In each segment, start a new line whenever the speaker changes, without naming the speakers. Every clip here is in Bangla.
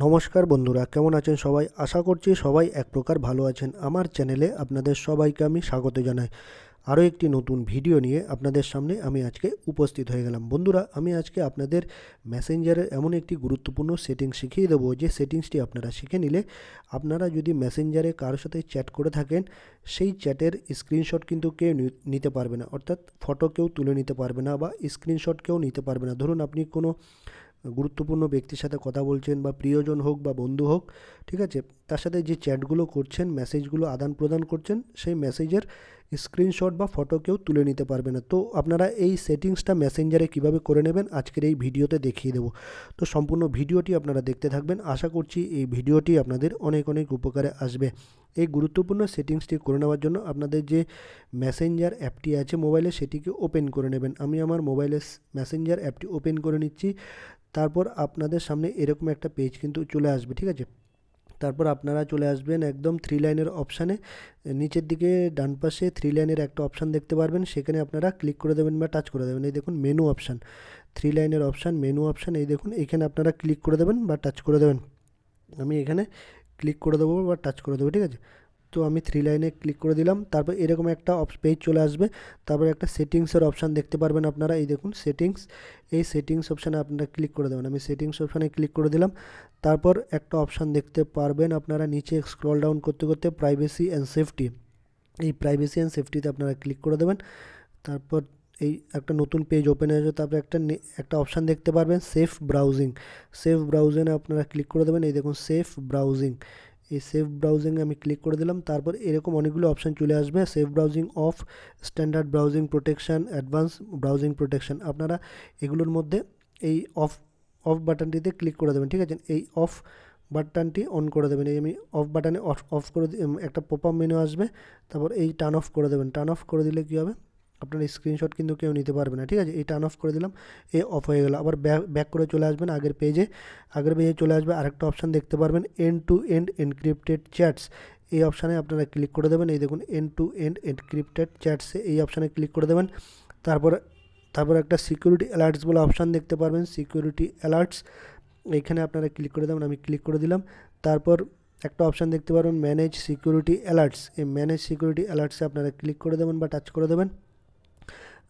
নমস্কার বন্ধুরা, কেমন আছেন সবাই? আশা করছি সবাই এক প্রকার ভালো আছেন। আমার চ্যানেলে আপনাদের সবাইকে আমি স্বাগত জানাই। আরও একটি নতুন ভিডিও নিয়ে আপনাদের সামনে আমি আজকে উপস্থিত হয়ে গেলাম। বন্ধুরা, আমি আজকে আপনাদের মেসেঞ্জারের এমন একটি গুরুত্বপূর্ণ সেটিংস শিখিয়ে দেবো, যে সেটিংসটি আপনারা শিখে নিলে আপনারা যদি মেসেঞ্জারে কারোর সাথে চ্যাট করে থাকেন, সেই চ্যাটের স্ক্রিনশট কিন্তু কেউ নিতে পারবে না, অর্থাৎ ফটো কেউ তুলে নিতে পারবে না বা স্ক্রিনশট কেউ নিতে পারবে না। ধরুন আপনি কোনো গুরুত্বপূর্ণ ব্যক্তির সাথে কথা বলছেন, বা প্রিয়জন হোক বা বন্ধু হোক, ঠিক আছে, তার সাথে যে চ্যাটগুলো করছেন, মেসেজগুলো আদান প্রদান করছেন, সেই মেসেজের স্ক্রিনশট বা ফটো কেউ তুলে নিতে পারবে না। তো আপনারা এই সেটিংসটা মেসেঞ্জারে কিভাবে করে নেবেন আজকের এই ভিডিওতে দেখিয়ে দেবো। তো সম্পূর্ণ ভিডিওটি আপনারা দেখতে থাকবেন। আশা করছি এই ভিডিওটি আপনাদের অনেক অনেক উপকারে আসবে। এই গুরুত্বপূর্ণ সেটিংসটি করে নেওয়ার জন্য আপনাদের যে মেসেঞ্জার অ্যাপটি আছে মোবাইলে, সেটিকে ওপেন করে নেবেন। আমি আমার মোবাইলের মেসেঞ্জার অ্যাপটি ওপেন করে নিচ্ছি। তারপর আপনাদের সামনে এরকম একটা পেজ কিন্তু চলে আসবে, ঠিক আছে। তারপর আপনারা চলে আসবেন একদম থ্রি লাইনের অপশানে। নিচের দিকে ডান পাশে থ্রি লাইনের একটা অপশান দেখতে পারবেন, সেখানে আপনারা ক্লিক করে দেবেন বা টাচ করে দেবেন। এই দেখুন মেনু অপশান, থ্রি লাইনের অপশান, মেনু অপশান, এই দেখুন এখানে আপনারা ক্লিক করে দেবেন বা টাচ করে দেবেন। আমি এখানে ক্লিক করে দেবো বা টাচ করে দেবো, ঠিক আছে। তো আমি থ্রি লাইনে ক্লিক করে দিলাম। তারপর এরকম একটা পেজ চলে আসবে। তারপর একটা সেটিংসের অপশান দেখতে পারবেন আপনারা, এই দেখুন সেটিংস। এই সেটিংস অপশানে আপনারা ক্লিক করে দেবেন। আমি সেটিংস অপশানে ক্লিক করে দিলাম। তারপর একটা অপশান দেখতে পারবেন আপনারা নিচে স্ক্রল ডাউন করতে করতে, প্রাইভেসি অ্যান্ড সেফটি। এই প্রাইভেসি অ্যান্ড সেফটিতে আপনারা ক্লিক করে দেবেন। তারপর এই একটা নতুন পেজ ওপেন হয়ে যাবে। তারপর একটা অপশান দেখতে পারবেন সেফ ব্রাউজিং। সেফ ব্রাউজিংয়ে আপনারা ক্লিক করে দেবেন। এই দেখুন সেফ ব্রাউজিং, এই সেফ ব্রাউজিংয়ে আমি ক্লিক করে দিলাম। তারপর এরকম অনেকগুলো অপশান চলে আসবে, safe browsing of, standard browsing protection, advance browsing protection. আপনারা এগুলোর মধ্যে এই অফ অফ বাটনটিতে ক্লিক করে দেবেন, ঠিক আছে। এই অফ বাটনটি অন করে দেবেন। এই আমি অফ বাটনে অফ করে একটা পপ আপ মেনু আসবে। তারপর এই টার্ন অফ করে দেবেন। টার্ন অফ করে দিলে কী হবে, আপনার স্ক্রিনশট কিন্তু কেউ নিতে পারবে না, ঠিক আছে। এই টার্ন অফ করে দিলাম, এ অফ হয়ে গেল। আবার ব্যাক করে চলে আসবেন আগের পেজে। আগের পেজে চলে আসবে, আরেকটা অপশান দেখতে পারবেন end to end encrypted chats. এই অপশানে আপনারা ক্লিক করে দেবেন। এই দেখুন end to end encrypted chats, এই অপশানে ক্লিক করে দেবেন। তারপর তারপর একটা সিকিউরিটি অ্যালার্টস বলে অপশান দেখতে পারবেন, সিকিউরিটি অ্যালার্টস, এইখানে আপনারা ক্লিক করে দেবেন। আমি ক্লিক করে দিলাম। তারপর একটা অপশান দেখতে পারবেন ম্যানেজ সিকিউরিটি অ্যালার্টস। এই ম্যানেজ সিকিউরিটি অ্যালার্টসে আপনারা ক্লিক করে দেবেন বা টাচ করে দেবেন।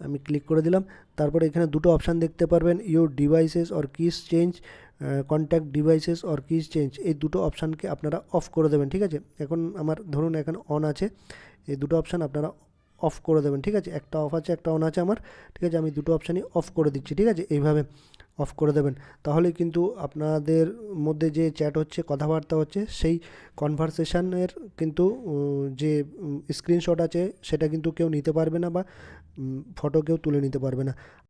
আমি ক্লিক করে দিলাম। তারপরে এখানে দুটো অপশান দেখতে পারবেন, your devices or kiss change, contact devices or kiss change. এই দুটো অপশানকে আপনারা অফ করে দেবেন, ঠিক আছে। এখন আমার ধরুন এখন অন আছে, এই দুটো অপশান আপনারা অফ করে দেবেন, ঠিক আছে। একটা অফ আছে, একটা অন আছে আমার, ঠিক আছে। আমি দুটো অপশানই অফ করে দিচ্ছি, ঠিক আছে। এইভাবে অফ করে দেবেন। তাহলে কিন্তু আপনাদের মধ্যে যে চ্যাট হচ্ছে, কথাবার্তা হচ্ছে, সেই কনভারসেশনের কিন্তু যে স্ক্রিনশট আছে সেটা কিন্তু কেউ নিতে পারবে না, বা ফটো কেউ তুলে নিতে পারবে না।